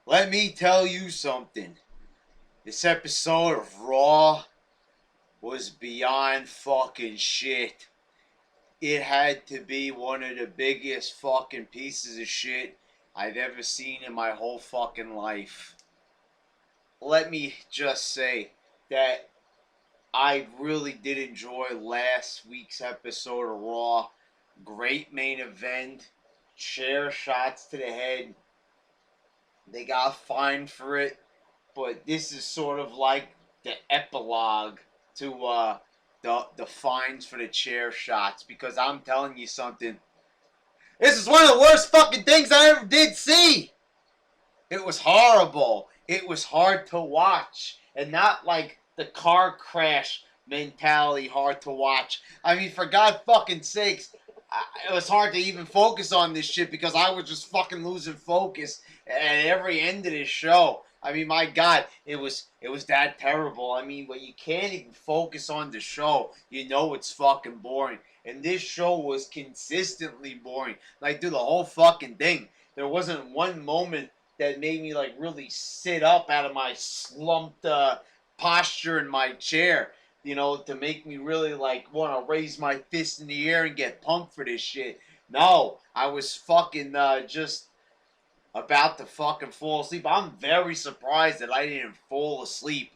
Let me tell you something. This episode of Raw was beyond fucking shit. It had to be one of the biggest fucking pieces of shit I've ever seen in my whole fucking life. Let me just say that I really did enjoy last week's episode of Raw. Great main event, chair shots to the head. They got fined for it, but this is sort of like the epilogue to the fines for the chair shots, because I'm telling you something. This is one of the worst fucking things I ever did see. It was horrible. It was hard to watch, and not like the car crash mentality hard to watch. I mean, for God fucking sakes, it was hard to even focus on this shit because I was just fucking losing focus at every end of this show. I mean, my God, it was that terrible. I mean, when you can't even focus on the show, you know it's fucking boring. And this show was consistently boring. Like, through the whole fucking thing, there wasn't one moment that made me like really sit up out of my slumped posture in my chair, to make me really like want to raise my fist in the air and get pumped for this shit. No, I was fucking just about to fucking fall asleep. I'm very surprised that I didn't fall asleep.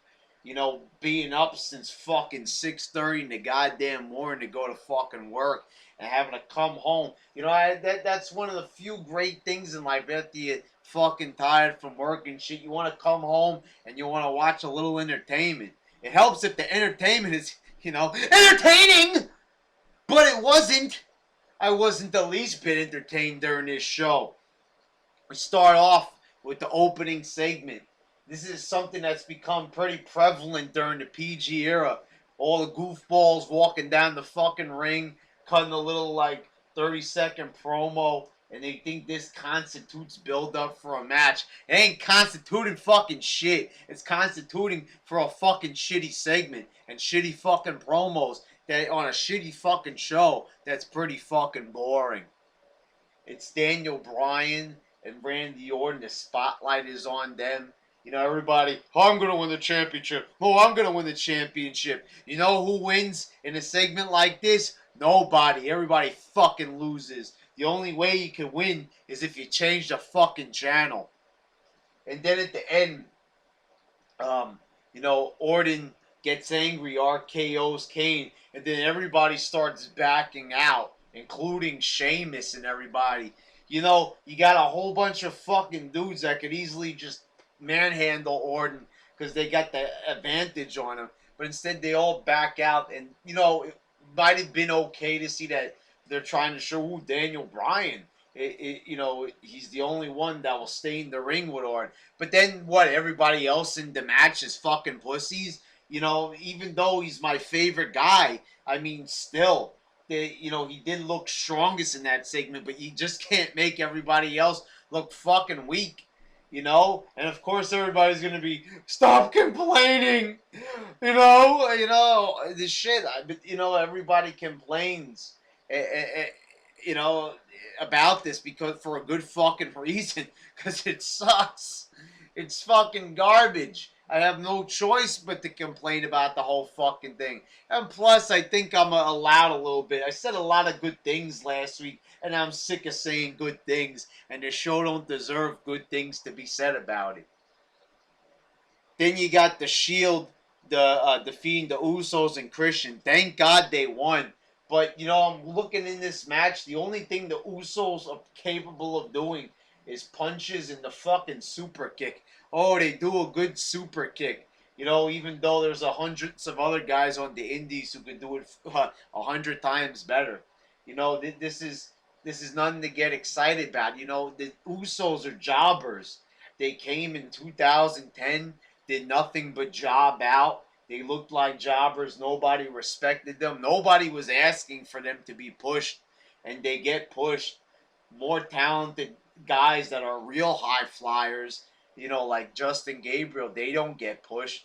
Being up since fucking 6:30 in the goddamn morning to go to fucking work and having to come home. That's one of the few great things in life. After you fucking tired from work and shit, you want to come home and you want to watch a little entertainment. It helps if the entertainment is, entertaining, but it wasn't. I wasn't the least bit entertained during this show. We start off with the opening segment. This is something that's become pretty prevalent during the PG era. All the goofballs walking down the fucking ring, cutting a little like 30-second promo, and they think this constitutes build up for a match. It ain't constituting fucking shit. It's constituting for a fucking shitty segment and shitty fucking promos that on a shitty fucking show that's pretty fucking boring. It's Daniel Bryan and Randy Orton. The spotlight is on them. Everybody, oh, I'm going to win the championship. Oh, I'm going to win the championship. You know who wins in a segment like this? Nobody. Everybody fucking loses. The only way you can win is if you change the fucking channel. And then at the end, Orton gets angry, RKO's Kane, and then everybody starts backing out, including Sheamus and everybody. You got a whole bunch of fucking dudes that could easily just manhandle Orton because they got the advantage on him. But instead, they all back out, and, it might have been okay to see that they're trying to show Daniel Bryan. He's the only one that will stay in the ring with Orton. But then what? Everybody else in the match is fucking pussies. Even though he's my favorite guy, I mean, still, he did look strongest in that segment, but you just can't make everybody else look fucking weak. And of course everybody's gonna be stop complaining. The shit. But everybody complains. You know, about this because for a good fucking reason, because it sucks. It's fucking garbage. I have no choice but to complain about the whole fucking thing. And plus, I think I'm allowed a little bit. I said a lot of good things last week, and I'm sick of saying good things, and the show don't deserve good things to be said about it. Then you got the Shield, defeating the Usos and Christian. Thank God they won. But I'm looking in this match. The only thing the Usos are capable of doing is punches and the fucking super kick. Oh, they do a good super kick. Even though there's hundreds of other guys on the Indies who can do it 100 times better. This is nothing to get excited about. The Usos are jobbers. They came in 2010, did nothing but job out. They looked like jobbers. Nobody respected them. Nobody was asking for them to be pushed, and they get pushed. More talented guys that are real high flyers, like Justin Gabriel, they don't get pushed.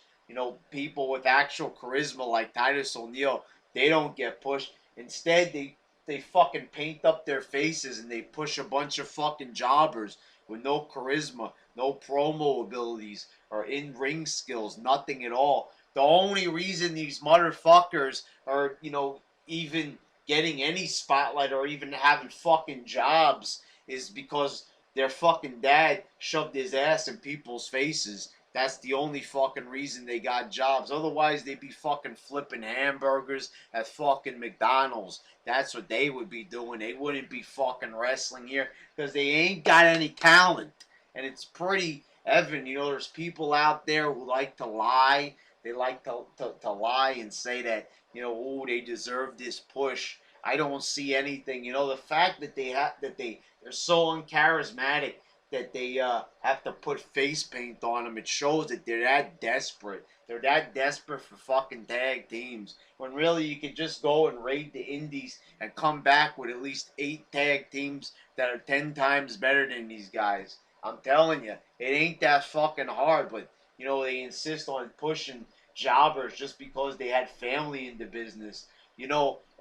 People with actual charisma like Titus O'Neil, they don't get pushed. Instead, they they fucking paint up their faces and they push a bunch of fucking jobbers with no charisma, no promo abilities, or in-ring skills, nothing at all. The only reason these motherfuckers are, even getting any spotlight or even having fucking jobs is because their fucking dad shoved his ass in people's faces. That's the only fucking reason they got jobs. Otherwise, they'd be fucking flipping hamburgers at fucking McDonald's. That's what they would be doing. They wouldn't be fucking wrestling here because they ain't got any talent. And it's pretty evident, there's people out there who like to lie. They like to lie and say that, oh, they deserve this push. I don't see anything. The fact that they're so uncharismatic that they have to put face paint on them, it shows that they're that desperate. They're that desperate for fucking tag teams. When really you could just go and raid the indies and come back with at least 8 tag teams that are 10 times better than these guys. I'm telling you, it ain't that fucking hard, but they insist on pushing jobbers just because they had family in the business.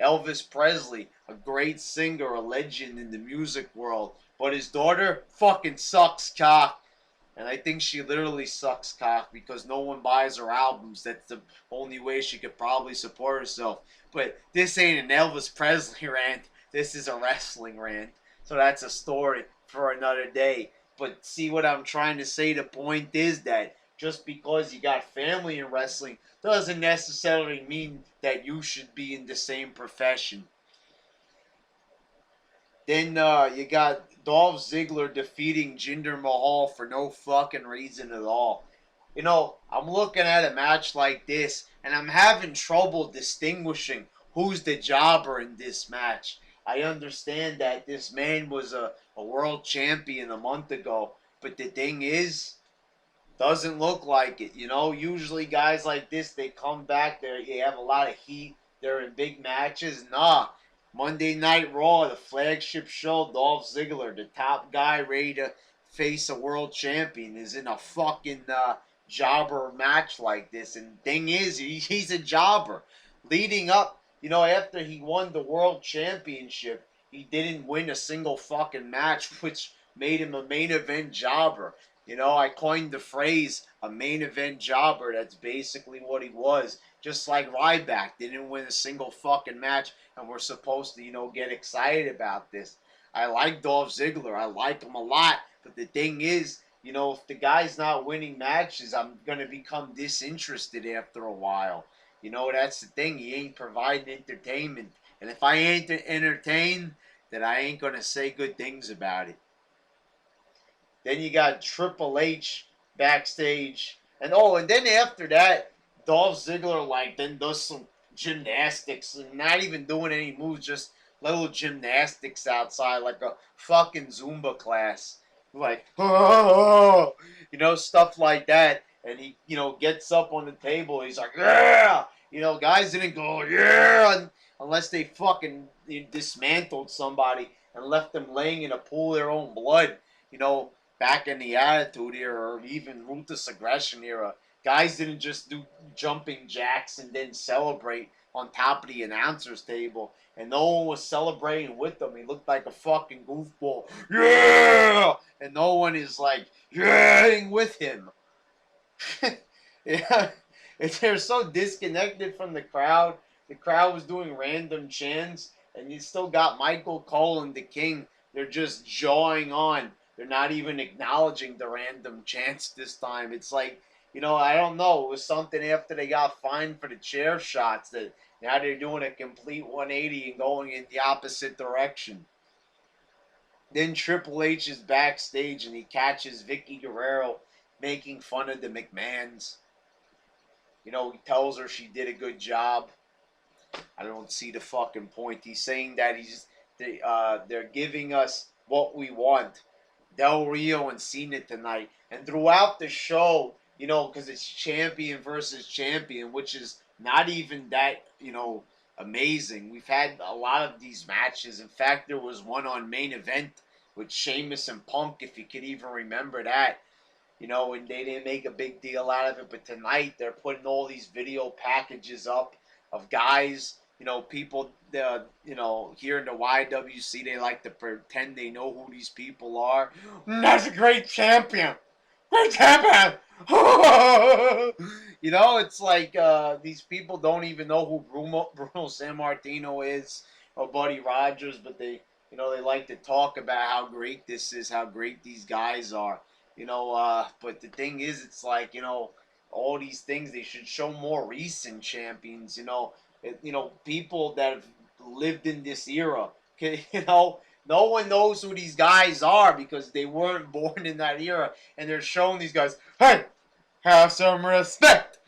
Elvis Presley, a great singer, a legend in the music world, but his daughter fucking sucks cock. And I think she literally sucks cock because no one buys her albums. That's the only way she could probably support herself. But this ain't an Elvis Presley rant. This is a wrestling rant. So that's a story for another day. But see what I'm trying to say? The point is that just because you got family in wrestling doesn't necessarily mean that you should be in the same profession. Then you got Dolph Ziggler defeating Jinder Mahal for no fucking reason at all. I'm looking at a match like this, and I'm having trouble distinguishing who's the jobber in this match. I understand that this man was a world champion a month ago, but the thing is, doesn't look like it. Usually guys like this, they come back, they have a lot of heat, they're in big matches. Nah. Monday Night Raw, the flagship show, Dolph Ziggler, the top guy ready to face a world champion, is in a fucking jobber match like this. And thing is, he's a jobber. Leading up, after he won the world championship, he didn't win a single fucking match, which made him a main event jobber. I coined the phrase a main event jobber. That's basically what he was. Just like Ryback didn't win a single fucking match, and we're supposed to, get excited about this. I like Dolph Ziggler. I like him a lot. But the thing is, if the guy's not winning matches, I'm going to become disinterested after a while. That's the thing. He ain't providing entertainment. And if I ain't entertained, then I ain't going to say good things about it. Then you got Triple H backstage. And then after that, Dolph Ziggler then does some gymnastics and not even doing any moves, just little gymnastics outside like a fucking Zumba class. Like, oh, stuff like that. And he, gets up on the table. He's like, yeah! Guys didn't go, yeah! Unless they fucking dismantled somebody and left them laying in a pool of their own blood. Back in the Attitude Era or even Ruthless Aggression Era, guys didn't just do jumping jacks and then celebrate on top of the announcer's table. And no one was celebrating with them. He looked like a fucking goofball. Yeah! And no one is like, yeah, with him. Yeah. They're so disconnected from the crowd. The crowd was doing random chants. And you still got Michael Cole and the King. They're just jawing on. They're not even acknowledging the random chants this time. It's like, I don't know. It was something after they got fined for the chair shots that now they're doing a complete 180 and going in the opposite direction. Then Triple H is backstage and he catches Vicky Guerrero making fun of the McMahons. He tells her she did a good job. I don't see the fucking point. He's saying that they're giving us what we want. Del Rio and Cena tonight. And throughout the show, because it's champion versus champion, which is not even that, amazing. We've had a lot of these matches. In fact, there was one on Main Event with Sheamus and Punk, if you could even remember that. And they didn't make a big deal out of it. But tonight, they're putting all these video packages up of guys, You know, people, you know, here in the YWC, they like to pretend they know who these people are. That's a great champion. Great champion. You know, it's like these people don't even know who Bruno Sammartino is or Buddy Rogers, but they, you know, they like to talk about how great this is, how great these guys are. You know, but the thing is, it's like, you know, all these things, they should show more recent champions. You know, people that have lived in this era. You know, no one knows who these guys are because they weren't born in that era, and they're showing these guys, hey, have some respect.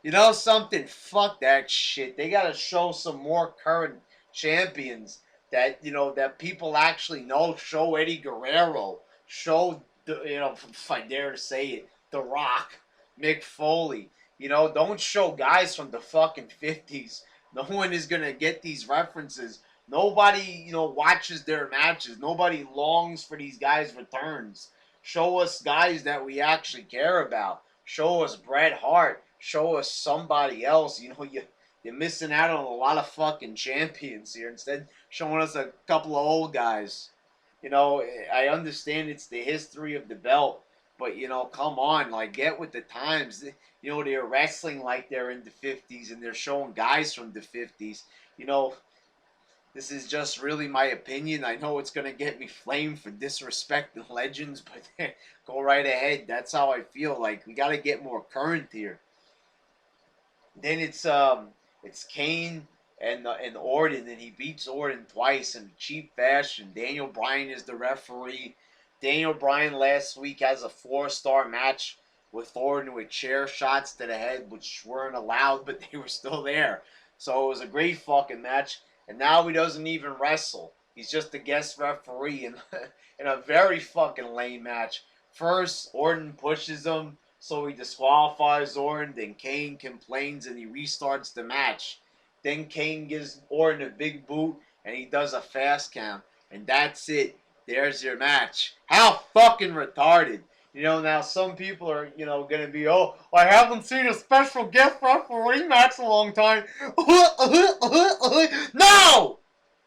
You know something? Fuck that shit. They gotta show some more current champions that, you know, that people actually know. Show Eddie Guerrero. Show, you know, if I dare to say it, The Rock, Mick Foley. You know, don't show guys from the fucking 50s. No one is gonna get these references. Nobody, you know, watches their matches. Nobody longs for these guys' returns. Show us guys that we actually care about. Show us Bret Hart. Show us somebody else. You know, you're missing out on a lot of fucking champions here. Instead, showing us a couple of old guys. You know, I understand it's the history of the belt, but, you know, come on, like, get with the times. You know, they're wrestling like they're in the 50s, and they're showing guys from the 50s. You know, this is just really my opinion. I know it's gonna get me flamed for disrespecting legends, but go right ahead. That's how I feel. Like, we gotta get more current here. Then it's Kane and Orton, and he beats Orton twice in cheap fashion. Daniel Bryan is the referee. Daniel Bryan last week has a 4-star match with Orton with chair shots to the head, which weren't allowed, but they were still there. So it was a great fucking match. And now he doesn't even wrestle. He's just a guest referee in, in a very fucking lame match. First, Orton pushes him, so he disqualifies Orton. Then Kane complains and he restarts the match. Then Kane gives Orton a big boot and he does a fast count. And that's it. There's your match. How fucking retarded. You know, now some people are, you know, going to be, oh, I haven't seen a special guest referee match in a long time. No!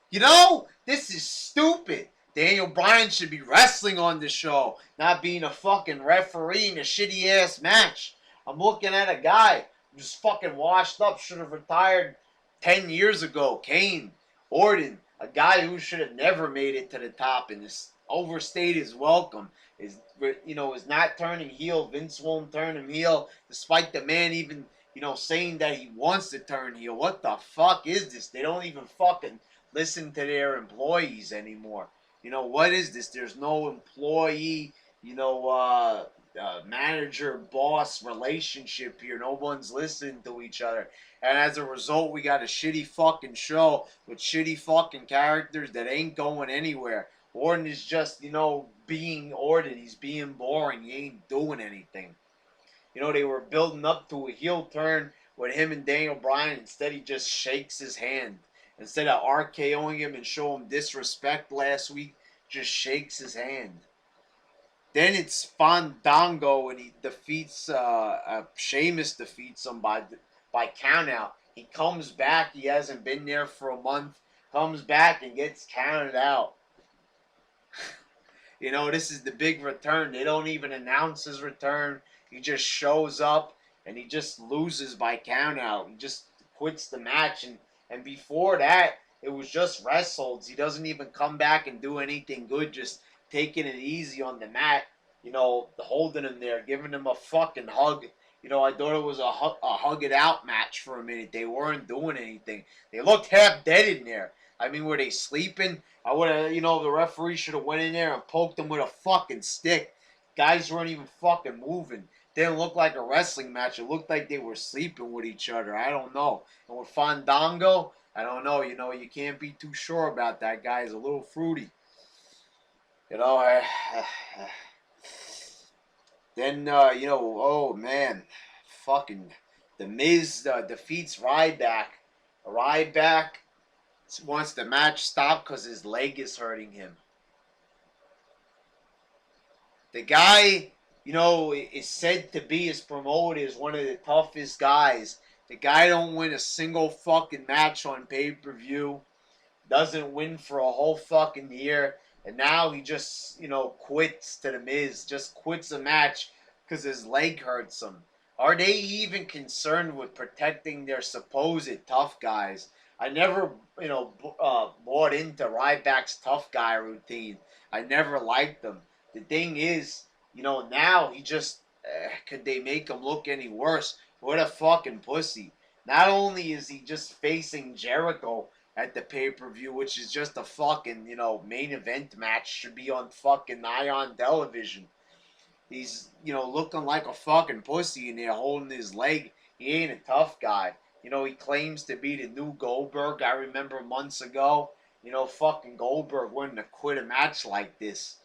You know, this is stupid. Daniel Bryan should be wrestling on the show, not being a fucking referee in a shitty ass match. I'm looking at a guy who's fucking washed up, should have retired 10 years ago. Kane, Orton, a guy who should have never made it to the top and is overstayed his welcome. Is, you know, is not turning heel. Vince won't turn him heel, despite the man even, you know, saying that he wants to turn heel. What the fuck is this? They don't even fucking listen to their employees anymore. You know, what is this? There's no employee, you know, manager boss relationship here. No one's listening to each other. And as a result, we got a shitty fucking show with shitty fucking characters that ain't going anywhere. Orton is just, you know, being Orton. He's being boring. He ain't doing anything. You know, they were building up to a heel turn with him and Daniel Bryan. Instead, he just shakes his hand. Instead of RKOing him and show him disrespect last week, just shakes his hand. Then it's Fandango, and he defeats Sheamus defeats him by countout. He comes back. He hasn't been there for a month. Comes back and gets counted out. You know, this is the big return. They don't even announce his return. He just shows up and he just loses by countout. He just quits the match. And before that, it was just wrestles. He doesn't even come back and do anything good, just taking it easy on the mat. You know, holding him there, giving him a fucking hug. You know, I thought it was a hug it out match for a minute. They weren't doing anything. They looked half dead in there. I mean, were they sleeping? I would have, you know, the referee should have went in there and poked them with a fucking stick. Guys weren't even fucking moving. Didn't look like a wrestling match. It looked like they were sleeping with each other. I don't know. And with Fandango, I don't know. You know, you can't be too sure about that guy. He's a little fruity. You know, then, you know, oh, man. Fucking The Miz defeats Ryback. Ryback wants the match stopped because his leg is hurting him. The guy, you know, is said to be, his promoter, is one of the toughest guys The guy don't win a single fucking match on pay-per-view. Doesn't win for a whole fucking year. And now he just, quits to the Miz. Just quits a match because his leg hurts him. Are they even concerned with protecting their supposed tough guys? I never, bought into Ryback's tough guy routine. I never liked them. The thing is, now he just, could they make him look any worse? What a fucking pussy. Not only is he just facing Jericho at the pay-per-view, which is just a fucking, main event match, should be on fucking Ion television. He's, looking like a fucking pussy in there holding his leg. He ain't a tough guy. He claims to be the new Goldberg. I remember months ago, fucking Goldberg wouldn't have quit a match like this.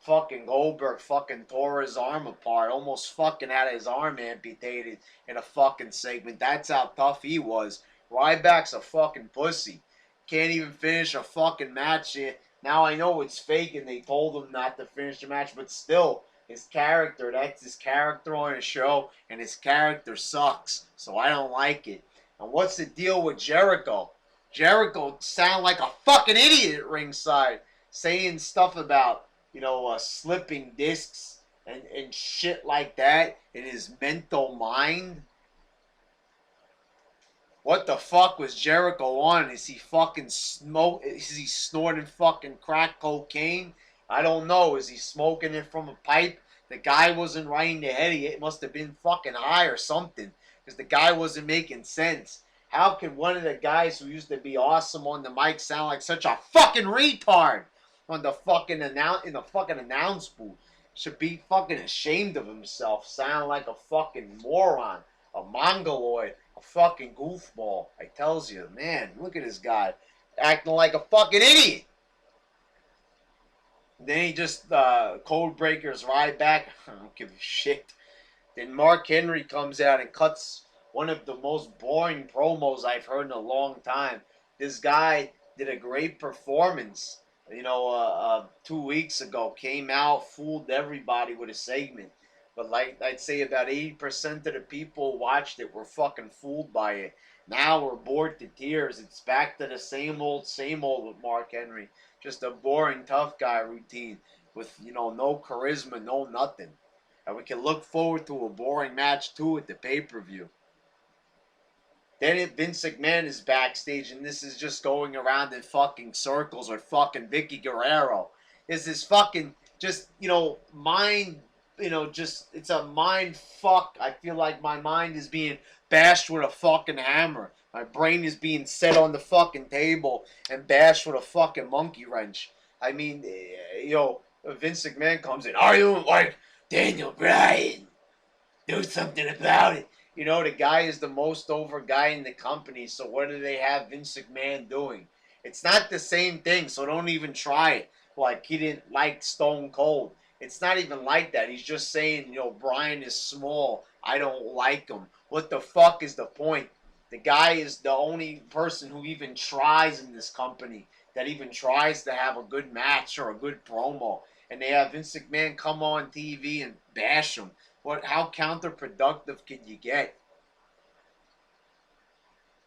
Fucking Goldberg fucking tore his arm apart. Almost fucking had his arm amputated in a fucking segment. That's how tough he was. Ryback's a fucking pussy. Can't even finish a fucking match yet. Now I know it's fake and they told him not to finish the match, but still, his character, that's his character on a show, and his character sucks. So I don't like it. And what's the deal with Jericho? Jericho sound like a fucking idiot at ringside, saying stuff about, slipping discs and shit like that in his mental mind. What the fuck was Jericho on? Is he fucking Is he snorting fucking crack cocaine? I don't know. Is he smoking it from a pipe? The guy wasn't right in the head. It must have been fucking high or something. Because the guy wasn't making sense. How can one of the guys who used to be awesome on the mic sound like such a fucking retard on the fucking in the fucking announce booth? Should be fucking ashamed of himself. Sound like a fucking moron. A mongoloid. A fucking goofball. I tells you, man, look at this guy. Acting like a fucking idiot. Then he just code breakers Ryback. I don't give a shit. Then Mark Henry comes out and cuts one of the most boring promos I've heard in a long time. This guy did a great performance, 2 weeks ago. Came out, fooled everybody with a segment. But like I'd say about 80% of the people who watched it were fucking fooled by it. Now we're bored to tears. It's back to the same old with Mark Henry. Just a boring tough guy routine with, no charisma, no nothing. And we can look forward to a boring match too at the pay-per-view. Then Vince McMahon is backstage and this is just going around in fucking circles with fucking Vicky Guerrero. Is this fucking just, mind, it's a mind fuck. I feel like my mind is being bashed with a fucking hammer. My brain is being set on the fucking table and bashed with a fucking monkey wrench. I mean, Vince McMahon comes in. Are you like Daniel Bryan? Do something about it. The guy is the most over guy in the company, so what do they have Vince McMahon doing? It's not the same thing, so don't even try it. Like, he didn't like Stone Cold. It's not even like that. He's just saying, Bryan is small. I don't like him. What the fuck is the point? The guy is the only person who even tries in this company, that even tries to have a good match or a good promo. And they have Vince McMahon come on TV and bash him. How counterproductive can you get?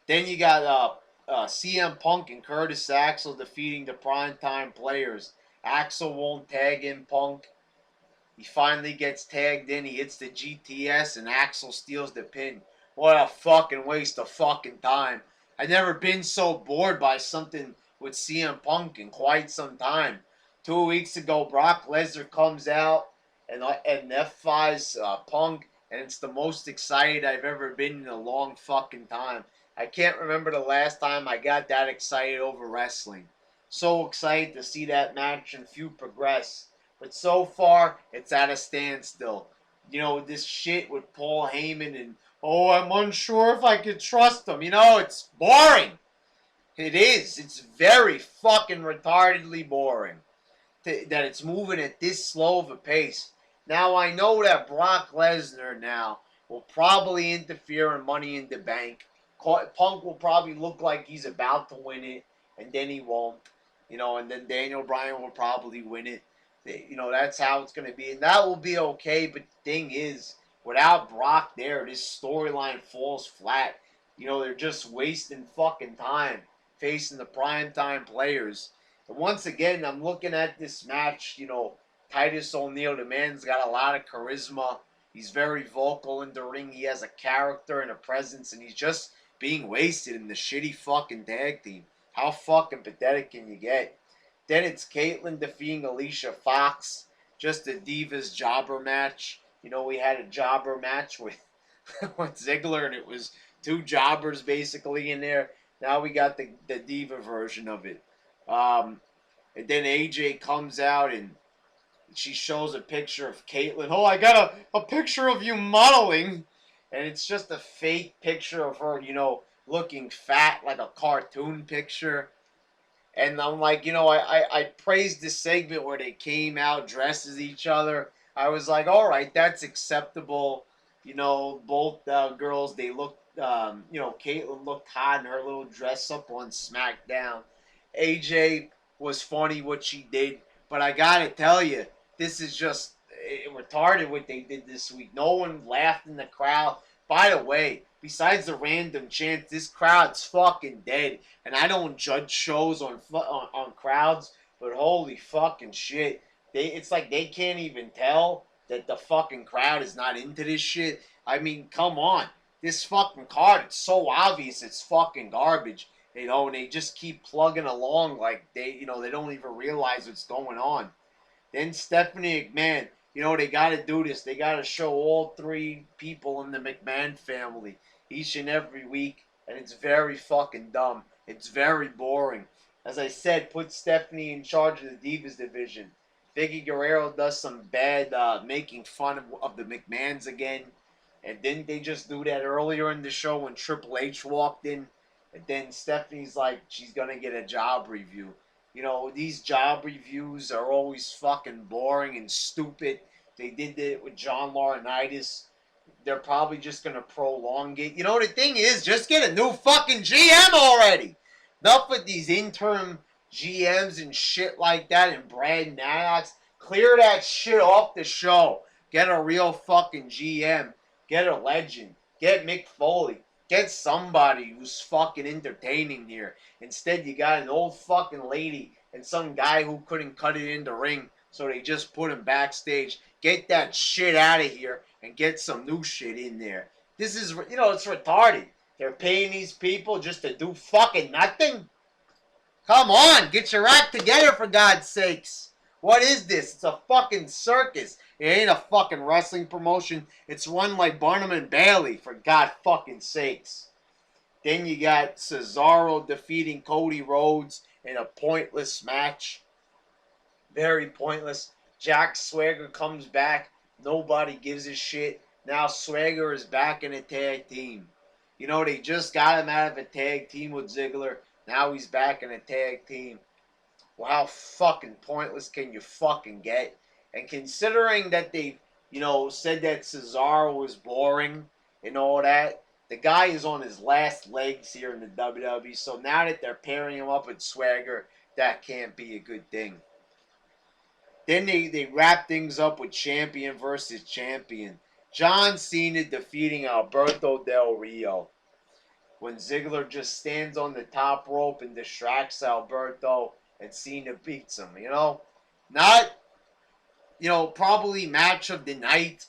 Then you got CM Punk and Curtis Axel defeating the Primetime Players. Axel won't tag in Punk. He finally gets tagged in. He hits the GTS and Axel steals the pin. What a fucking waste of fucking time. I've never been so bored by something with CM Punk in quite some time. 2 weeks ago, Brock Lesnar comes out and F5's Punk, and it's the most excited I've ever been in a long fucking time. I can't remember the last time I got that excited over wrestling. So excited to see that match and feud progress. But so far, it's at a standstill. This shit with Paul Heyman and, I'm unsure if I could trust him. It's boring. It is. It's very fucking retardedly boring. That it's moving at this slow of a pace. Now, I know that Brock Lesnar now will probably interfere in Money in the Bank. Punk will probably look like he's about to win it, and then he won't. And then Daniel Bryan will probably win it. That's how it's going to be. And that will be okay, but the thing is, without Brock there, this storyline falls flat. You know, they're just wasting fucking time facing the primetime players. And once again, I'm looking at this match, you know, Titus O'Neil, the man's got a lot of charisma. He's very vocal in the ring. He has a character and a presence, and he's just being wasted in the shitty fucking tag team. How fucking pathetic can you get? Then it's Caitlyn defeating Alicia Fox. Just a Divas jobber match. You know, we had a jobber match with, with Ziggler, and it was two jobbers basically in there. Now we got the Diva version of it. And then AJ comes out and she shows a picture of Caitlyn. Oh, I got a picture of you modeling. And it's just a fake picture of her, you know, looking fat like a cartoon picture. And I'm like, you know, I praised this segment where they came out dressed as each other. I was like, all right, that's acceptable. You know, both girls, they looked, you know, Caitlyn looked hot in her little dress up on SmackDown. AJ was funny what she did. But I got to tell you, this is just retarded what they did this week. No one laughed in the crowd. By the way, besides the random chants, this crowd's fucking dead. And I don't judge shows on crowds, but holy fucking shit. It's like they can't even tell that the fucking crowd is not into this shit. I mean, come on. This fucking card, it's so obvious it's fucking garbage. You know, and they just keep plugging along like they don't even realize what's going on. Then Stephanie McMahon, you know, they got to do this. They got to show all three people in the McMahon family each and every week, and it's very fucking dumb. It's very boring. As I said, put Stephanie in charge of the Divas division. Vicky Guerrero does some bad making fun of the McMahons again. And didn't they just do that earlier in the show when Triple H walked in? And then Stephanie's like, she's going to get a job review. You know, these job reviews are always fucking boring and stupid. They did it with John Laurinaitis. They're probably just going to prolong it. You know, the thing is, just get a new fucking GM already. Enough with these interim GMs and shit like that and Brad Maddox. Clear that shit off the show. Get a real fucking GM. Get a legend. Get Mick Foley. Get somebody who's fucking entertaining here. Instead, you got an old fucking lady and some guy who couldn't cut it in the ring, so they just put him backstage. Get that shit out of here and get some new shit in there. This is, you know, it's retarded. They're paying these people just to do fucking nothing? Come on, get your act together for God's sakes. What is this? It's a fucking circus. It ain't a fucking wrestling promotion. It's one like Barnum and Bailey, for God fucking sakes. Then you got Cesaro defeating Cody Rhodes in a pointless match. Very pointless. Jack Swagger comes back. Nobody gives a shit. Now Swagger is back in a tag team. You know, they just got him out of a tag team with Ziggler. Now he's back in a tag team. Well, how fucking pointless can you fucking get? And considering that they, you know, said that Cesaro was boring and all that, the guy is on his last legs here in the WWE. So now that they're pairing him up with Swagger, that can't be a good thing. Then they wrap things up with champion versus champion. John Cena defeating Alberto Del Rio. When Ziggler just stands on the top rope and distracts Alberto and Cena beats him, you know? Not, you know, probably match of the night,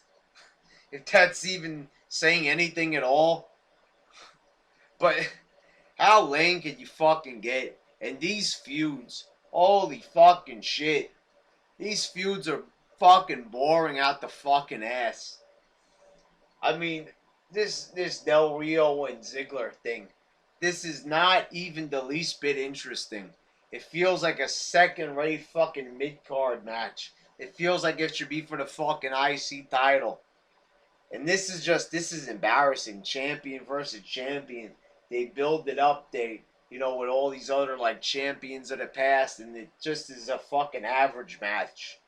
if that's even saying anything at all. But how lame can you fucking get? And these feuds, holy fucking shit. These feuds are fucking boring out the fucking ass. I mean, this Del Rio and Ziggler thing, this is not even the least bit interesting. It feels like a second-rate fucking mid-card match. It feels like it should be for the fucking IC title. And this is embarrassing. Champion versus champion. They build it up, you know, with all these other, like, champions of the past, and it just is a fucking average match.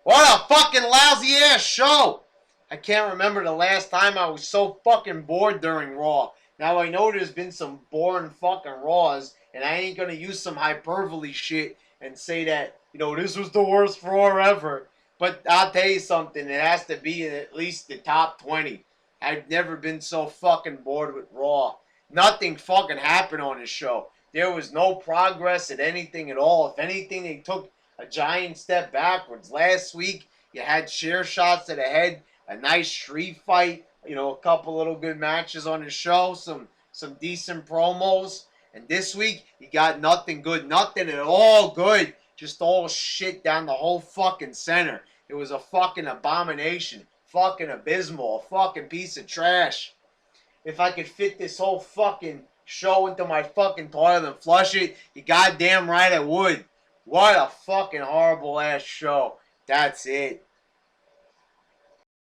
What a fucking lousy-ass show! I can't remember the last time I was so fucking bored during Raw. Now, I know there's been some boring fucking Raws, and I ain't gonna use some hyperbole shit and say that, you know, this was the worst Raw ever. But I'll tell you something, it has to be in at least the top 20. I've never been so fucking bored with Raw. Nothing fucking happened on this show. There was no progress in anything at all. If anything, they took a giant step backwards. Last week, you had chair shots to the head, a nice street fight, a couple little good matches on the show, some decent promos. And this week, you got nothing good, nothing at all good. Just all shit down the whole fucking center. It was a fucking abomination. Fucking abysmal. A fucking piece of trash. If I could fit this whole fucking show into my fucking toilet and flush it, you goddamn right I would. What a fucking horrible ass show. That's it.